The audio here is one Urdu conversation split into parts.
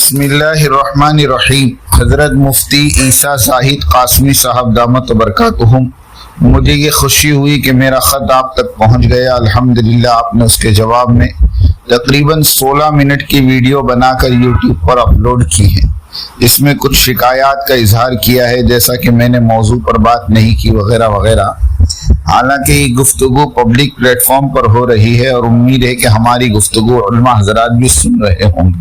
بسم اللہ الرحمن الرحیم۔ حضرت مفتی عیسیٰ زاہد قاسمی صاحب دامت برکاتہم، مجھے یہ خوشی ہوئی کہ میرا خط آپ تک پہنچ گیا۔ الحمدللہ آپ نے اس کے جواب میں تقریباً 16 منٹ کی ویڈیو بنا کر یوٹیوب پر اپلوڈ کی ہے۔ اس میں کچھ شکایات کا اظہار کیا ہے، جیسا کہ میں نے موضوع پر بات نہیں کی وغیرہ وغیرہ۔ حالانکہ یہ گفتگو پبلک پلیٹ فارم پر ہو رہی ہے اور امید ہے کہ ہماری گفتگو علماء حضرات بھی سن رہے ہوں گے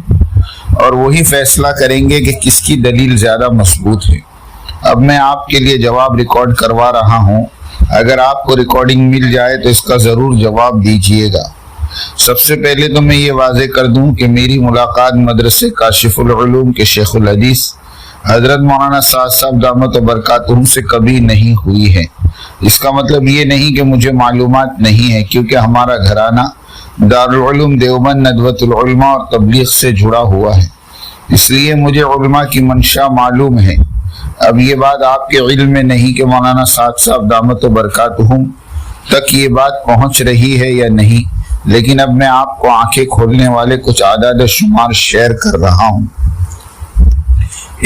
اور وہی فیصلہ کریں گے کہ کس کی دلیل زیادہ مضبوط ہے۔ اب میں آپ کے لیے جواب ریکارڈ کروا رہا ہوں، اگر آپ کو ریکارڈنگ مل جائے تو اس کا ضرور جواب دیجئے گا۔ سب سے پہلے تو میں یہ واضح کر دوں کہ میری ملاقات مدرسے کاشف العلوم کے شیخ الحدیث حضرت مولانا سعد صاحب دامت برکاتہم سے کبھی نہیں ہوئی ہے۔ اس کا مطلب یہ نہیں کہ مجھے معلومات نہیں ہے، کیونکہ ہمارا گھرانہ دارالعلوم دیوبند ندوۃ العلماء اور تبلیغ سے جڑا ہوا ہے، اس لیے مجھے علماء کی منشا معلوم ہے۔ اب یہ بات آپ کے علم میں نہیں کہ مولانا سعد صاحب دامت برکاتہم تک یہ بات پہنچ رہی ہے یا نہیں، لیکن اب میں آپ کو آنکھیں کھولنے والے کچھ اعداد و شمار شیئر کر رہا ہوں۔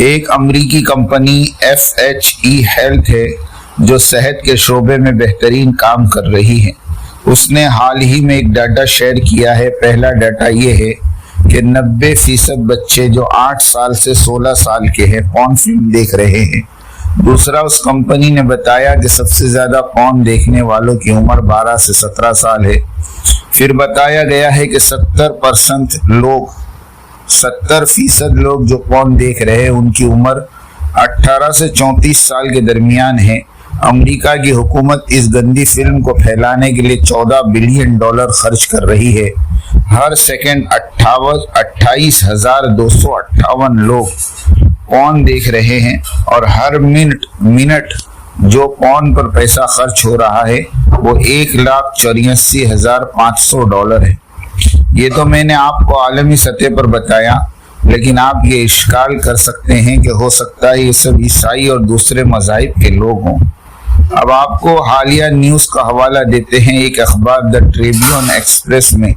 ایک امریکی کمپنی FHE ہیلتھ ہے جو صحت کے شعبے میں بہترین کام کر رہی ہے۔ اس نے حال ہی میں ایک ڈیٹا شیئر کیا ہے۔ پہلا ڈیٹا یہ ہے کہ 90% بچے جو 8 سال سے 16 سال کے ہیں پورن فلم دیکھ رہے ہیں۔ دوسرا، اس کمپنی نے بتایا کہ سب سے زیادہ پورن دیکھنے والوں کی عمر 12 سے 17 سال ہے۔ پھر بتایا گیا ہے کہ 70% لوگ جو پورن دیکھ رہے ہیں ان کی عمر 18 سے 34 سال کے درمیان ہے۔ امریکہ کی حکومت اس گندی فلم کو پھیلانے کے لیے $14 بلین خرچ کر رہی ہے۔ ہر سیکنڈ 28,258 لوگ پورن دیکھ رہے ہیں اور ہر منٹ جو پورن پر پیسہ خرچ ہو رہا ہے وہ $1,84,500 ہے۔ یہ تو میں نے آپ کو عالمی سطح پر بتایا، لیکن آپ یہ اشکال کر سکتے ہیں کہ ہو سکتا ہے یہ سب عیسائی اور دوسرے مذاہب کے لوگ ہوں۔ اب آپ کو حالیہ نیوز کا حوالہ دیتے ہیں۔ ایک اخبار دی ٹریبیون ایکسپریس میں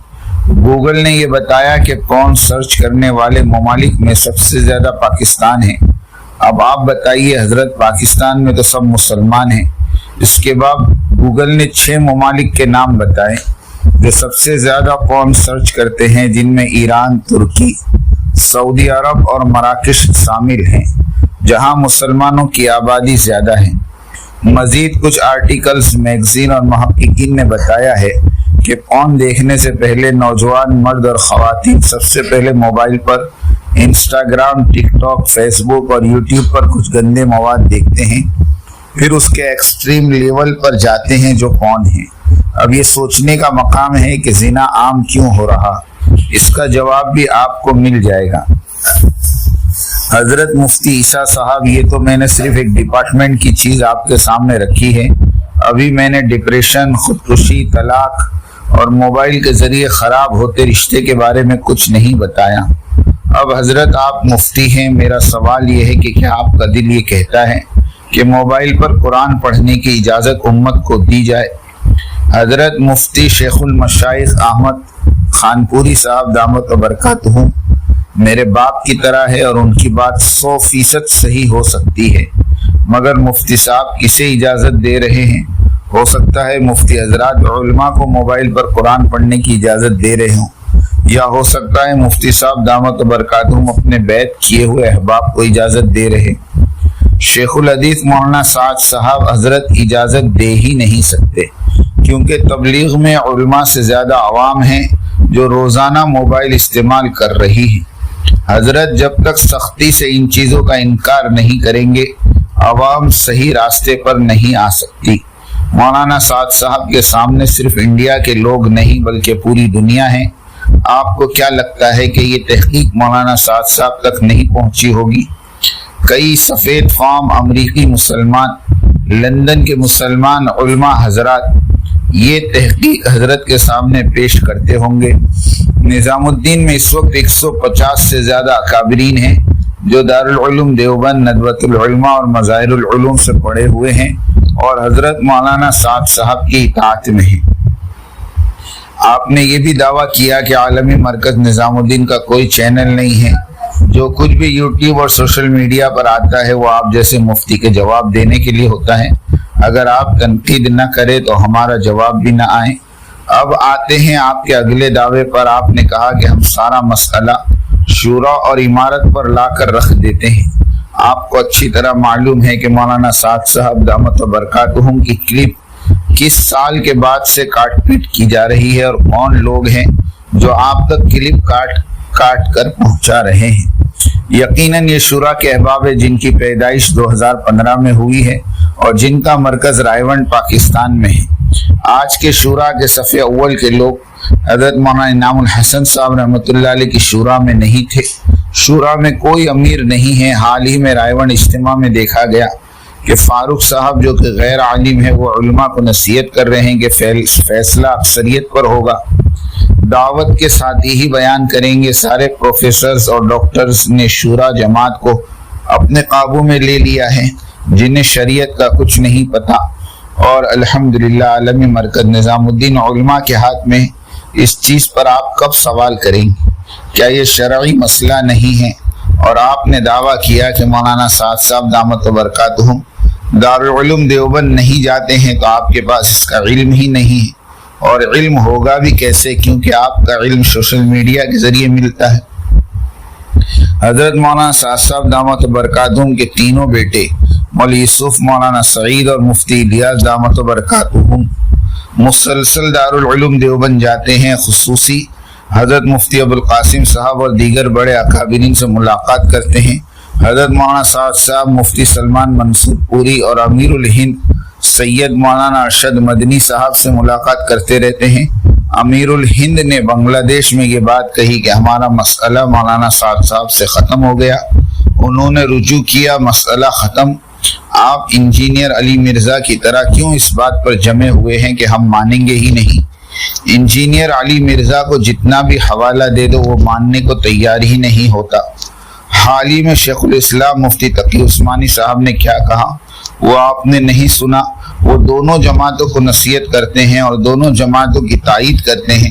گوگل نے یہ بتایا کہ پورن سرچ کرنے والے ممالک میں سب سے زیادہ پاکستان ہے۔ اب آپ بتائیے حضرت، پاکستان میں تو سب مسلمان ہیں۔ اس کے بعد گوگل نے 6 ممالک کے نام بتائے جو سب سے زیادہ پورن سرچ کرتے ہیں، جن میں ایران، ترکی، سعودی عرب اور مراکش شامل ہیں، جہاں مسلمانوں کی آبادی زیادہ ہے۔ مزید کچھ آرٹیکلز، میگزین اور محققین نے بتایا ہے کہ پورن دیکھنے سے پہلے نوجوان مرد اور خواتین سب سے پہلے موبائل پر انسٹاگرام، ٹک ٹاک، فیس بک اور یوٹیوب پر کچھ گندے مواد دیکھتے ہیں، پھر اس کے ایکسٹریم لیول پر جاتے ہیں جو پورن ہے۔ اب یہ سوچنے کا مقام ہے کہ زنا عام کیوں ہو رہا، اس کا جواب بھی آپ کو مل جائے گا۔ حضرت مفتی عیسیٰ صاحب، یہ تو میں نے صرف ایک ڈپارٹمنٹ کی چیز آپ کے سامنے رکھی ہے۔ ابھی میں نے ڈپریشن، خودکشی، طلاق اور موبائل کے ذریعے خراب ہوتے رشتے کے بارے میں کچھ نہیں بتایا۔ اب حضرت آپ مفتی ہیں، میرا سوال یہ ہے کہ کیا آپ کا دل یہ کہتا ہے کہ موبائل پر قرآن پڑھنے کی اجازت امت کو دی جائے؟ حضرت مفتی شیخ المشائخ احمد خانپوری صاحب دامت برکاتہم میرے باپ کی طرح ہے اور ان کی بات 100% صحیح ہو سکتی ہے، مگر مفتی صاحب کسے اجازت دے رہے ہیں؟ ہو سکتا ہے مفتی حضرات علماء کو موبائل پر قرآن پڑھنے کی اجازت دے رہے ہوں، یا ہو سکتا ہے مفتی صاحب دامت برکاتہم اپنے بیعت کیے ہوئے احباب کو اجازت دے رہے۔ شیخ الحدیث مولانا سعد صاحب حضرت اجازت دے ہی نہیں سکتے، کیونکہ تبلیغ میں علماء سے زیادہ عوام ہیں جو روزانہ موبائل استعمال کر رہی ہیں۔ حضرت جب تک سختی سے ان چیزوں کا انکار نہیں کریں گے، عوام صحیح راستے پر نہیں آ سکتی۔ مولانا سعد صاحب کے سامنے صرف انڈیا کے لوگ نہیں بلکہ پوری دنیا ہے۔ آپ کو کیا لگتا ہے کہ یہ تحقیق مولانا سعد صاحب تک نہیں پہنچی ہوگی؟ کئی سفید فام امریکی مسلمان، لندن کے مسلمان علماء حضرات یہ تحقیق حضرت کے سامنے پیش کرتے ہوں گے۔ نظام الدین میں اس وقت 150 سے زیادہ اکابرین ہیں جو دارالعلوم دیوبند، ندوۃ العلماء اور مظاہر العلوم سے پڑھے ہوئے ہیں اور حضرت مولانا سعد صاحب کی اطاعت میں ہیں۔ آپ نے یہ بھی دعویٰ کیا کہ عالمی مرکز نظام الدین کا کوئی چینل نہیں ہے جو کچھ بھی یوٹیوب اور سوشل میڈیا پر آتا ہے وہ آپ جیسے مفتی کے جواب دینے کے لیے ہوتا ہے. اگر آپ تنقید نہ کرے تو ہمارا جواب بھی نہ آئے. اب آتے ہیں آپ کے اگلے دعوے پر. آپ نے کہا کہ ہم سارا مسئلہ شورا اور امارت پر لا کر رکھ دیتے ہیں. آپ کو اچھی طرح معلوم ہے کہ مولانا سعد صاحب دامت برکاتہم کی کلپ کس سال کے بعد سے کاٹ پیٹ کی جا رہی ہے اور کون لوگ ہیں جو آپ تک کلپ کاٹ کر پہنچا رہے ہیں. یقیناً یہ شورا کے احباب ہے جن کی پیدائش 2015 میں ہوئی ہے اور جن کا مرکز رائیونڈ پاکستان میں ہے. آج کے شورا کے صف اول کے لوگ حضرت مولانا انعام الحسن صاحب رحمۃ اللہ علیہ کی شورا میں نہیں تھے. شورا میں کوئی امیر نہیں ہے. حال ہی میں رائیونڈ اجتماع میں دیکھا گیا کہ فاروق صاحب جو کہ غیر عالم ہے وہ علماء کو نصیحت کر رہے ہیں کہ فیصلہ اکثریت پر ہوگا. دعوت کے ساتھ ہی بیان کریں گے. سارے پروفیسرز اور ڈاکٹرز نے شورا جماعت کو اپنے قابو میں لے لیا ہے جنہیں شریعت کا کچھ نہیں پتا. اور الحمدللہ عالمی مرکز نظام الدین علماء کے ہاتھ میں. اس چیز پر آپ کب سوال کریں گے؟ کیا یہ شرعی مسئلہ نہیں ہے؟ اور آپ نے دعویٰ کیا کہ مولانا سعد صاحب دامت برکاتہم دارالعلوم دیوبند نہیں جاتے ہیں تو آپ کے پاس اس کا علم ہی نہیں ہے. اور علم ہوگا بھی کیسے کیونکہ آپ کا علم سوشل میڈیا کے ذریعے ملتا ہے. حضرت مولانا سعد صاحب دامت برکاتہم کے تینوں بیٹے مولوی یوسف، مولانا سعید اور مفتی الیاس دامت برکاتہم مسلسل دارالعلوم دیوبند جاتے ہیں. خصوصی حضرت مفتی ابوالقاسم صاحب اور دیگر بڑے اکابرین سے ملاقات کرتے ہیں. حضرت مولانا سعد صاحب مفتی سلمان منصور پوری اور امیر الہند سید مولانا ارشد مدنی صاحب سے ملاقات کرتے رہتے ہیں. امیر الہند نے بنگلہ دیش میں یہ بات کہی کہ ہمارا مسئلہ مولانا سعد صاحب سے ختم ہو گیا. انہوں نے رجوع کیا، مسئلہ ختم. آپ انجینئر علی مرزا کی طرح کیوں اس بات پر جمے ہوئے ہیں کہ ہم مانیں گے ہی نہیں؟ انجینئر علی مرزا کو جتنا بھی حوالہ دے دو وہ ماننے کو تیار ہی نہیں ہوتا. حال ہی میں شیخ الاسلام مفتی تقی عثمانی صاحب نے کیا کہا وہ آپ نے نہیں سنا. وہ دونوں جماعتوں کو نصیحت کرتے ہیں اور دونوں جماعتوں کی تائید کرتے ہیں.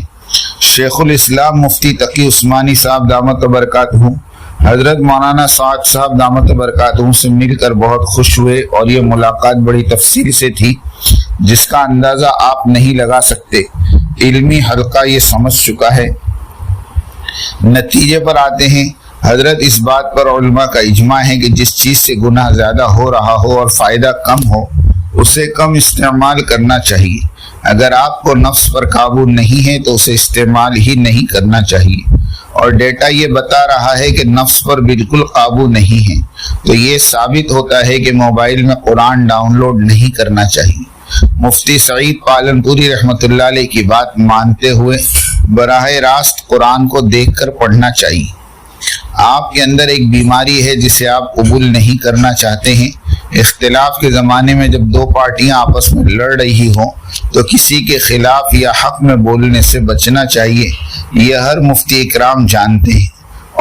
شیخ الاسلام مفتی تقی عثمانی صاحب دامت برکاتہم حضرت مولانا سعد صاحب دامت برکاتہم سے مل کر بہت خوش ہوئے اور یہ ملاقات بڑی تفصیل سے تھی جس کا اندازہ آپ نہیں لگا سکتے. علمی حلقہ یہ سمجھ چکا ہے. نتیجے پر آتے ہیں. حضرت اس بات پر علماء کا اجماع ہے کہ جس چیز سے گناہ زیادہ ہو رہا ہو اور فائدہ کم ہو اسے کم استعمال کرنا چاہیے. اگر آپ کو نفس پر قابو نہیں ہے تو اسے استعمال ہی نہیں کرنا چاہیے. اور ڈیٹا یہ بتا رہا ہے کہ نفس پر بالکل قابو نہیں ہے تو یہ ثابت ہوتا ہے کہ موبائل میں قرآن ڈاؤن لوڈ نہیں کرنا چاہیے. مفتی سعید پالنپوری رحمۃ اللہ علیہ کی بات مانتے ہوئے براہ راست قرآن کو دیکھ کر پڑھنا چاہیے. آپ کے اندر ایک بیماری ہے جسے آپ قبول نہیں کرنا چاہتے ہیں. اختلاف کے زمانے میں جب دو پارٹیاں آپس میں لڑ رہی ہوں تو کسی کے خلاف یا حق میں بولنے سے بچنا چاہیے. یہ ہر مفتی اکرام جانتے ہیں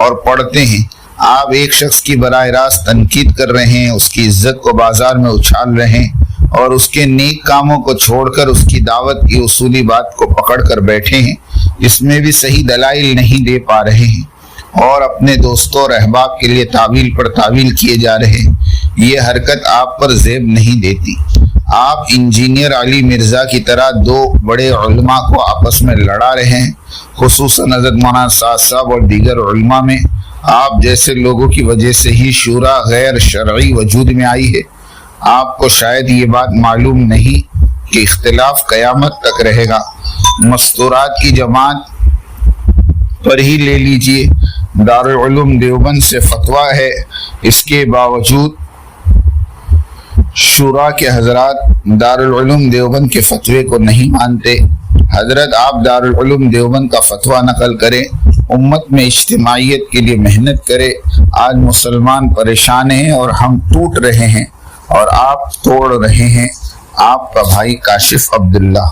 اور پڑھتے ہیں. آپ ایک شخص کی براہ راست تنقید کر رہے ہیں، اس کی عزت کو بازار میں اچھال رہے ہیں اور اس کے نیک کاموں کو چھوڑ کر اس کی دعوت کی اصولی بات کو پکڑ کر بیٹھے ہیں. اس میں بھی صحیح دلائل نہیں دے پا رہے ہیں اور اپنے دوستوں اور احباب کے لیے تعویل پر تعویل کیے جا رہے ہیں. یہ حرکت آپ پر زیب نہیں دیتی. آپ انجینئر علی مرزا کی طرح دو بڑے علماء کو آپس میں لڑا رہے ہیں. خصوصاً حضرت مولانا سعد صاحب اور دیگر علماء میں آپ جیسے لوگوں کی وجہ سے ہی شورا غیر شرعی وجود میں آئی ہے. آپ کو شاید یہ بات معلوم نہیں کہ اختلاف قیامت تک رہے گا. مستورات کی جماعت پر ہی لے لیجئے. دارالعلوم دیوبند سے فتویٰ ہے، اس کے باوجود شورا کے حضرات دارالعلوم دیوبند کے فتوے کو نہیں مانتے. حضرت آپ دارالعلوم دیوبند کا فتویٰ نقل کریں، امت میں اجتماعیت کے لیے محنت کرے. آج مسلمان پریشان ہیں اور ہم ٹوٹ رہے ہیں اور آپ توڑ رہے ہیں. آپ کا بھائی کاشف عبداللہ.